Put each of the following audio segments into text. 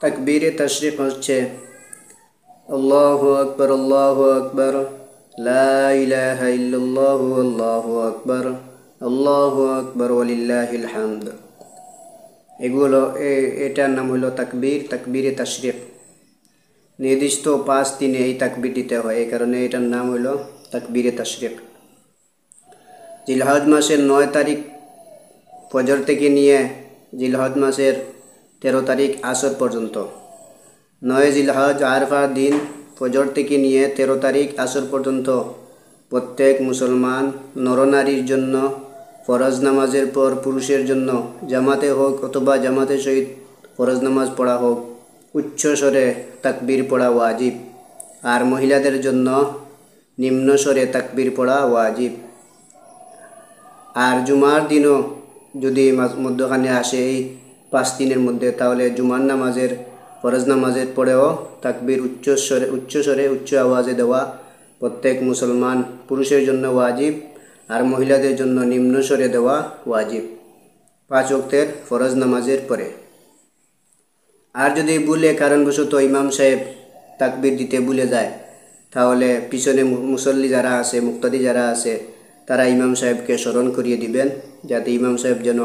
তাকবীরে তাশরিক হচ্ছে আল্লাহু আকবার লা ইলাহা ইল্লাল্লাহু আল্লাহু আকবার ওয়ালিল্লাহিল হামদ। এটার নাম হলো তাকবীরে তাশরিক। নির্দিষ্ট 5 দিনে এই তাকবীর দিতে হয়, এই কারণে এটার নাম হলো তাকবীরে তাশরিক। জিলহজ মাসের 9 তারিখ ফজর থেকে নিয়ে জিলহজ মাসের 13 তারিখ আসর পর্যন্ত, 9 জিলহজ আরফার দিন ফজর থেকে নিয়ে 13 তারিখ আসর পর্যন্ত প্রত্যেক মুসলমান নরনারীর জন্য ফরজ নামাজের পর পুরুষের জন্য জামাতে হোক অথবা জামাতের সহিত ফরজ নামাজ পড়া হোক উচ্চ স্বরে তাকবীর পড়া ওয়াজিব, আর মহিলাদের জন্য নিম্ন স্বরে তাকবীর পড়া ওয়াজিব। আর জুমার দিনও যদি মধ্যখানে আসে এই 5 দিনের মধ্যে, তাহলে জুমার নামাজের ফরজ নামাজের পরেও তাকবীর উচ্চ স্বরে উচ্চ আওয়াজে দেওয়া প্রত্যেক মুসলমান পুরুষের জন্য ওয়াজিব, আর মহিলাদের জন্য নিম্ন স্বরে দেওয়া ওয়াজিব 5 ওয়াক্তের ফরজ নামাজের পরে। আর যদি ভুলে কারণবশত ইমাম সাহেব তাকবীর দিতে ভুলে যায়, তাহলে পিছনে মুসল্লি যারা আছে, মুক্তাদি যারা আছে, তারা ইমাম সাহেবকে স্মরণ করিয়ে দিবেন, যাতে ইমাম সাহেব যেন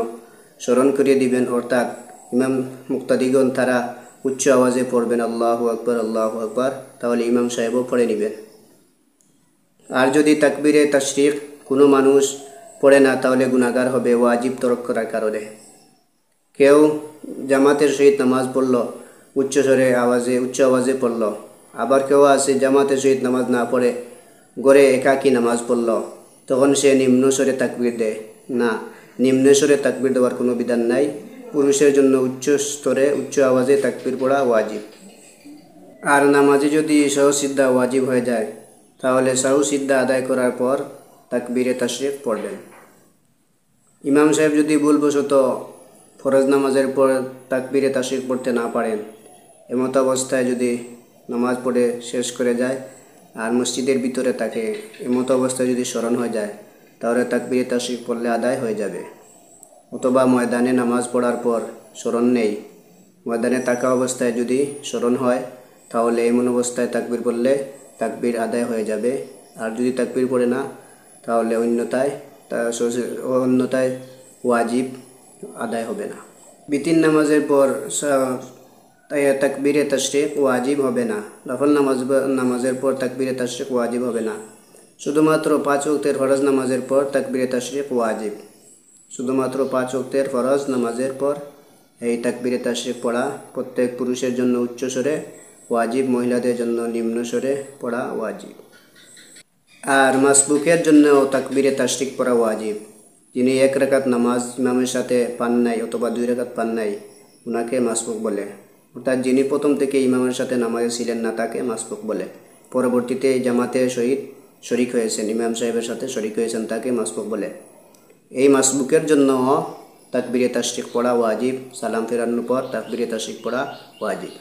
স্মরণ করিয়ে দিবেন, অর্থাৎ ইমাম মুক্তাদিগণ তারা উচ্চ আওয়াজে পড়বেন আল্লাহু আকবার, তাহলে ইমাম সাহেবও পড়ে নেবেন। আর যদি তাকবীরে তাশরিক কোনো মানুষ পড়ে না, তাহলে গুনাহগার হবে ওয়াজিব তরক করার কারণে। কেউ জামাতের সহিত নামাজ পড়ল, উচ্চ আওয়াজে পড়ল, আবার কেউ আছে জামাতের সহিত নামাজ না পড়ে ঘরে একাকী নামাজ পড়ল, তখন সে নিম্ন স্বরে তাকবীর দেয় না। নিম্ন স্বরে তাকবীর দেওয়ার কোনো বিধান নাই। পুরুষের জন্য উচ্চ স্তরে উচ্চ আওয়াজে তাকবীর পড়া ওয়াজিব। আর নামাজে যদি সহসিদ্ধা ওয়াজিব হয়ে যায়, তাহলে সহসিদ্ধা আদায় করার পর তাকবীরে তাশরিক পড়বেন। ইমাম সাহেব যদি ভুলবশত ফরজ নামাজের পর তাকবীরে তাশরিক পড়তে না পারেন, এমত অবস্থায় যদি নামাজ পড়ে শেষ করে যায় আর মসজিদের ভিতরে থাকে, এমত অবস্থায় যদি স্মরণ হয়ে যায়, তাহলে তাকবীরে তাশরিক পড়লে আদায় হয়ে যাবে। অথবা ময়দানে নামাজ পড়ার পর স্মরণ নেই, ময়দানে থাকা অবস্থায় যদি স্মরণ হয়, তাহলে এমন অবস্থায় তাকবীর পড়লে তাকবীর আদায় হয়ে যাবে। আর যদি তাকবীর পড়ে না, তাহলে অন্যথায় ওয়াজিব আদায় হবে না। বিতির নামাজের পর তাকবীরে তাশরিক ওয়াজিব হবে না। নফল নামাজের পর তাকবীরে তাশরিক ওয়াজিব হবে না। শুধুমাত্র 5 ওয়াক্তের ফরজ নামাজের পর তাকবীরে তাশরিক ওয়াজিব। শুধুমাত্র 5 ওয়াক্তের ফরজ নামাজের পর এই তাকবীরে তাশরিক পড়া প্রত্যেক পুরুষের জন্য উচ্চ স্বরে ওয়াজিব, মহিলাদের জন্য নিম্ন স্বরে পড়া ওয়াজিব। আর মাসবুকের জন্য তাকবীরে তাশরিক পড়া ওয়াজিব। যিনি 1 রাকাত নামাজ ইমামের সাথে পান নাই অথবা 2 রাকাত পান নাই, ওনাকে মাসবুক বলে। অর্থাৎ যিনি প্রথম থেকে ইমামের সাথে নামাজে ছিলেন না, তাকে মাসবুক বলে। পরবর্তীতে জামাতের সহিত শরিক হয়েছেন, ইমাম সাহেবের সাথে শরিক হয়েছেন, তাকে মাসবুক বলে। এই মাসবুকের জন্য তাকবীরে তাশরিক পড়া ওয়াজিব। সালাম ফেরানোর পর তাকবীরে তাশরিক পড়া ওয়াজিব।